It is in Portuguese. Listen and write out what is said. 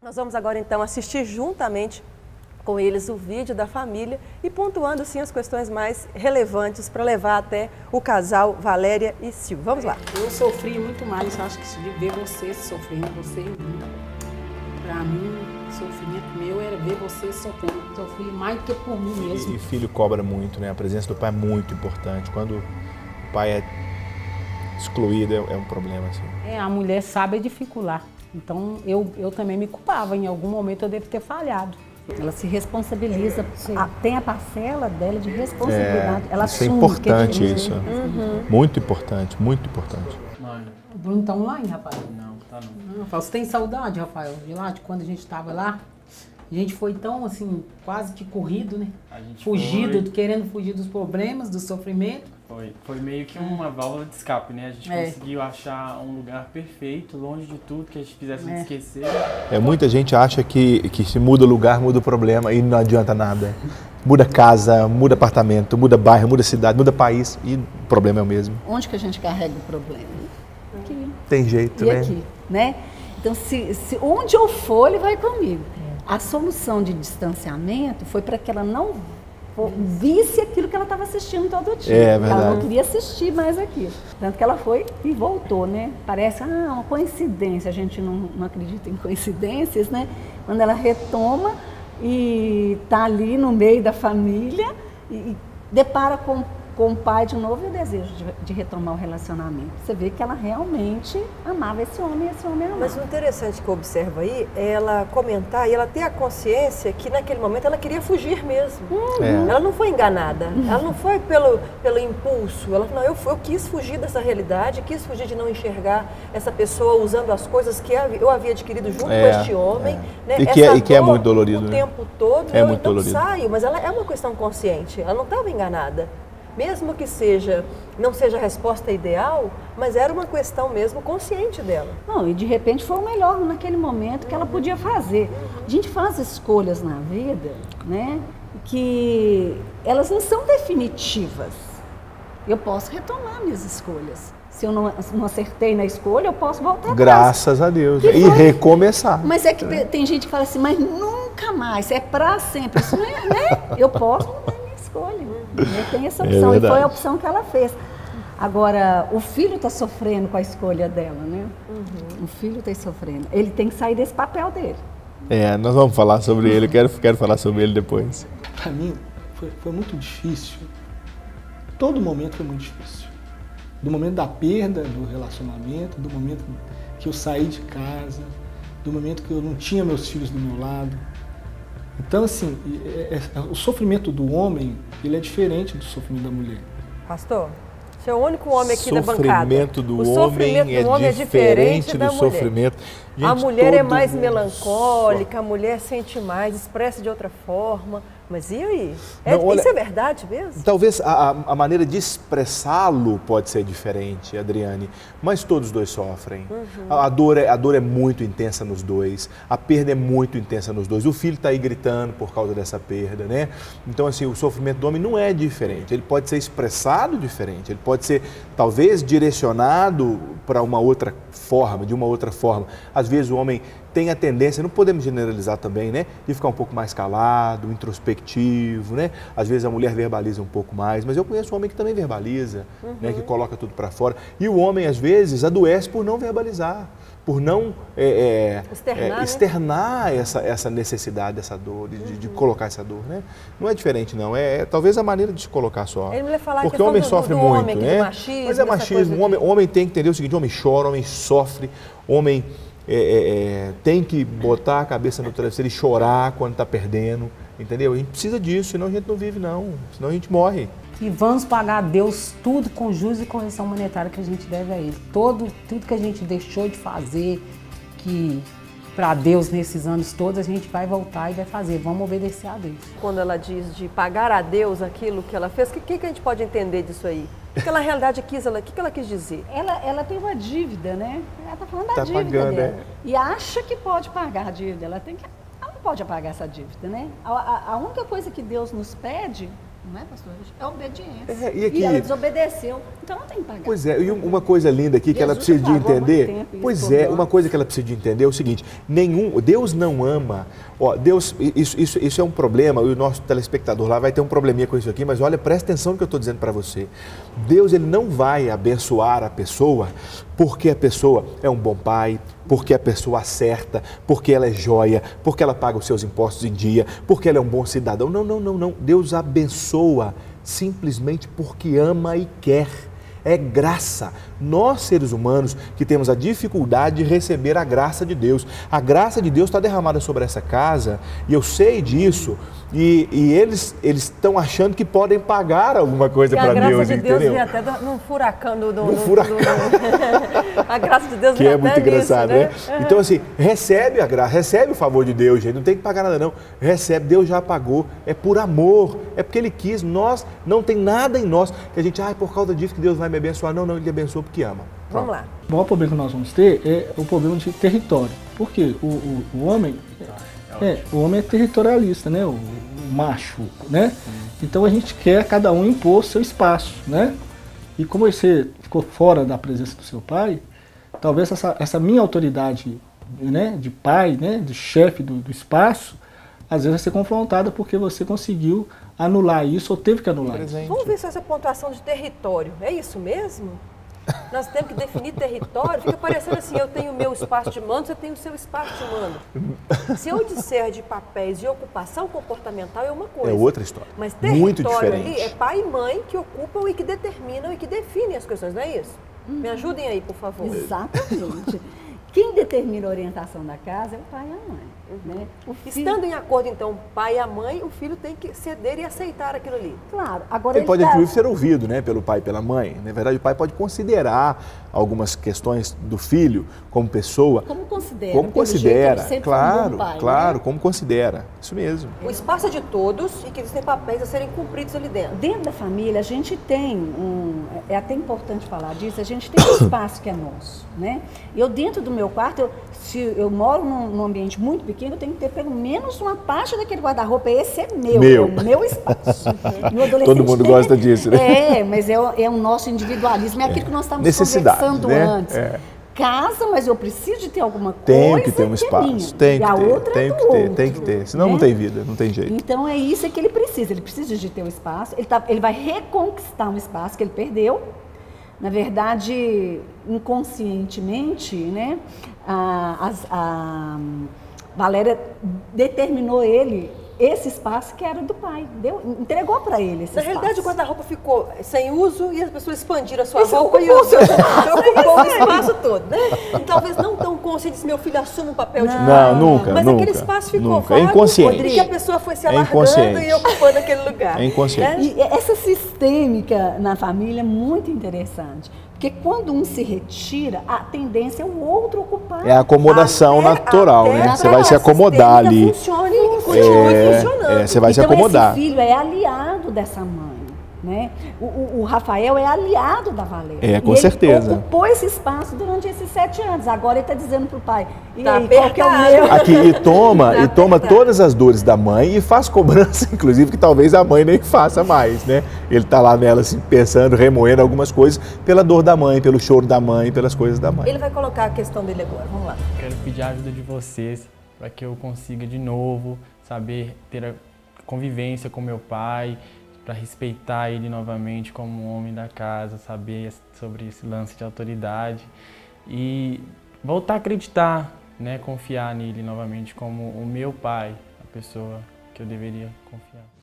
Nós vamos agora então assistir juntamente com eles o vídeo da família e pontuando sim as questões mais relevantes para levar até o casal Valéria e Silvio. Vamos lá. Eu sofri muito mais, acho que de ver você sofrendo, você e mim. Pra mim, o sofrimento meu era ver você sofrendo. Eu sofri mais do que por mim mesmo. E filho cobra muito, né? A presença do pai é muito importante. Quando o pai é excluído, é um problema, assim. A mulher sabe dificultar. Então, eu também me culpava. Em algum momento eu devo ter falhado. Ela se responsabiliza, tem a parcela dela de responsabilidade. Ela isso é assume importante, que é isso. Muito importante, muito importante. O Bruno tá online, Rafael? Não, tá não. Rafael, você tem saudade, Rafael, de lá, de quando a gente estava lá? A gente foi tão, assim, quase que corrido, né? A gente querendo fugir dos problemas, do sofrimento. Foi meio que uma válvula de escape, né? A gente conseguiu achar um lugar perfeito, longe de tudo que a gente fizesse esquecer. Muita gente acha que se muda o lugar, muda o problema e não adianta nada. Muda casa, muda apartamento, muda bairro, muda cidade, muda país e o problema é o mesmo. Onde que a gente carrega o problema? Aqui. Tem jeito, E né? aqui, né? Então, onde eu for, ele vai comigo. A solução de distanciamento foi para que ela não visse aquilo que ela estava assistindo todo dia. É verdade. Ela não queria assistir mais aquilo. Tanto que ela foi e voltou, né? Parece uma coincidência, a gente não acredita em coincidências, né? Quando ela retoma e está ali no meio da família e depara com o pai de novo e o desejo de retomar o relacionamento. Você vê que ela realmente amava esse homem e esse homem amava. Mas o interessante que eu observo aí é ela comentar e ela ter a consciência que naquele momento ela queria fugir mesmo. Ela não foi enganada, ela não foi pelo impulso. Ela falou, não, eu quis fugir dessa realidade, quis fugir de não enxergar essa pessoa usando as coisas que eu havia adquirido junto com este homem. Né? E que é muito dolorido. O tempo todo, é muito então dolorido. saio, mas ela é uma questão consciente, ela não estava enganada. Mesmo que não seja a resposta ideal, mas era uma questão mesmo consciente dela. Não, e de repente foi o melhor naquele momento que ela podia fazer. A gente faz escolhas na vida, né, que elas não são definitivas. Eu posso retomar minhas escolhas. Se eu não acertei na escolha, eu posso voltar atrás. Graças a Deus. E recomeçar. Mas é que tem gente que fala assim, mas nunca mais, é pra sempre. Isso não é, né? Eu posso mudar a minha escolha. Tem essa opção, e foi a opção que ela fez. Agora, o filho está sofrendo com a escolha dela, né? O filho está sofrendo. Ele tem que sair desse papel dele. Nós vamos falar sobre ele, eu quero falar sobre ele depois. Para mim, foi muito difícil. Todo momento foi muito difícil. Do momento da perda do relacionamento, do momento que eu saí de casa, do momento que eu não tinha meus filhos do meu lado. Então, assim, o sofrimento do homem, ele é diferente do sofrimento da mulher. Pastor, você é o único homem aqui da bancada. O sofrimento do homem é diferente do sofrimento. Gente, a mulher é mais melancólica, a mulher sente mais, expressa de outra forma. Mas e aí? Isso é verdade mesmo? Talvez a maneira de expressá-lo pode ser diferente, Adriane, mas todos os dois sofrem. A dor é muito intensa nos dois, a perda é muito intensa nos dois. O filho está aí gritando por causa dessa perda, né? Então, assim, o sofrimento do homem não é diferente. Ele pode ser expressado diferente, ele pode ser, talvez, direcionado para uma outra forma, de uma outra forma. Às vezes o homem tem a tendência, não podemos generalizar também, né, de ficar um pouco mais calado, introspectivo, né? Às vezes a mulher verbaliza um pouco mais, mas eu conheço um homem que também verbaliza, né, que coloca tudo para fora. E o homem, às vezes, adoece por não verbalizar, por não externar essa necessidade, essa dor, de colocar essa dor, né? Não é diferente, não. É talvez a maneira de se colocar só. Porque o homem sofre muito, né? Mas é machismo. O homem tem que entender o seguinte: o homem chora, o homem sofre, o homem tem que botar a cabeça no travesseiro e chorar quando está perdendo, entendeu? A gente precisa disso, senão a gente não vive, não. Senão a gente morre. E vamos pagar a Deus tudo com juros e correção monetária que a gente deve a Ele. Tudo que a gente deixou de fazer, que para Deus nesses anos todos, a gente vai voltar e vai fazer. Vamos obedecer a Deus. Quando ela diz de pagar a Deus aquilo que ela fez, o que a gente pode entender disso aí? O que ela, na realidade, quis, o que ela quis dizer? Ela tem uma dívida, né? Ela está falando da dívida pagando, dela. E acha que pode pagar a dívida. Ela não pode pagar essa dívida, né? A única coisa que Deus nos pede, não é, pastor? É obediência. E aqui, e ela desobedeceu, então ela tem que pagar. Pois é, e uma coisa linda aqui que ela precisa de entender, uma coisa que ela precisa de entender é o seguinte, Deus não ama, Deus, isso é um problema, e o nosso telespectador lá vai ter um probleminha com isso aqui, mas olha, presta atenção no que eu estou dizendo para você. Deus, ele não vai abençoar a pessoa porque a pessoa é um bom pai, porque a pessoa acerta, porque ela é joia, porque ela paga os seus impostos em dia, porque ela é um bom cidadão. Não. Deus abençoa simplesmente porque ama e quer. É graça. Nós, seres humanos, que temos a dificuldade de receber a graça de Deus. A graça de Deus está derramada sobre essa casa, e eu sei disso, e eles estão achando que podem pagar alguma coisa para Deus, a graça de Deus vem até num furacão a graça de Deus que vem é até muito engraçado, nisso, né? Então, assim, recebe a graça, recebe o favor de Deus, gente, não tem que pagar nada não. Recebe, Deus já pagou, é por amor, é porque Ele quis. Nós, não tem nada em nós que a gente, por causa disso que Deus vai me abençoar. Não, Ele abençoa porque ama. Vamos lá. O maior problema que nós vamos ter é o problema de território. Por quê? O homem é territorialista, né? O macho, né? Então a gente quer cada um impor seu espaço, né? E como você ficou fora da presença do seu pai, talvez essa minha autoridade, né, de pai, né, de chefe do espaço, às vezes vai ser confrontada porque você conseguiu anular isso ou teve que anular isso. Vamos ver se essa pontuação de território é isso mesmo? Nós temos que definir território, fica parecendo assim, eu tenho o meu espaço de mando, você tem o seu espaço de mando. Se eu disser de papéis de ocupação comportamental é uma coisa. É outra história. Mas território muito diferente. ali é pai e mãe que ocupam e que determinam e que definem as questões, não é isso? Me ajudem aí, por favor. Exatamente. Quem determina a orientação da casa é o pai e a mãe. Né? Estando em acordo, então, pai e a mãe, o filho tem que ceder e aceitar aquilo ali. Claro. Agora ele pode, inclusive, ser ouvido, né, pelo pai e pela mãe. Na verdade, o pai pode considerar algumas questões do filho como pessoa. Como considera. Como considera, claro, né? Como considera. Isso mesmo. O espaço é de todos e que existem papéis a serem cumpridos ali dentro. Dentro da família, a gente tem é até importante falar disso, a gente tem um espaço que é nosso, né? Eu, dentro do meu quarto, se eu moro num ambiente muito pequeno, eu tenho que ter pelo menos uma parte daquele guarda-roupa. Esse é meu, é o meu espaço. Todo mundo gosta disso, né? Mas é o nosso individualismo, é aquilo que nós estávamos conversando né? antes. Casa, mas eu preciso de ter alguma coisa. Tem que ter um espaço. Tem que e a ter, outra tem é que do ter, outro, tem que ter. Senão não tem vida, não tem jeito. Então é isso que ele precisa de ter um espaço. Ele vai reconquistar um espaço que ele perdeu. Na verdade, inconscientemente, né, a Valéria determinou esse espaço que era do pai, entregou para ele esse espaço. Na realidade, o guarda-roupa ficou sem uso e as pessoas expandiram a sua roupa e ocupou o espaço todo, né? E talvez não tão consciente, meu filho assume um papel de não, nunca, mas nunca, aquele espaço ficou nunca. É inconsciente. E a pessoa foi se alargando e ocupando aquele lugar. É inconsciente. E essa sistêmica na família é muito interessante. Porque quando um se retira, a tendência é o outro ocupar. É a acomodação natural, né? Você vai se acomodar ali. Funcione e continue funcionando. Você vai se acomodar. Esse filho é aliado dessa mãe, né? O Rafael é aliado da Valéria. Com certeza. Ele ocupou esse espaço durante esses 7 anos. Agora ele está dizendo pro pai, qual que é o meu? Aqui, e toma todas as dores da mãe e faz cobrança, inclusive, que talvez a mãe nem faça mais, né? Ele tá lá nela, assim, pensando, remoendo algumas coisas pela dor da mãe, pelo choro da mãe, pelas coisas da mãe. Ele vai colocar a questão dele agora, vamos lá. Quero pedir a ajuda de vocês para que eu consiga de novo saber ter a convivência com meu pai, para respeitar ele novamente como um homem da casa, saber sobre esse lance de autoridade e voltar a acreditar, né, confiar nele novamente como o meu pai, a pessoa que eu deveria confiar.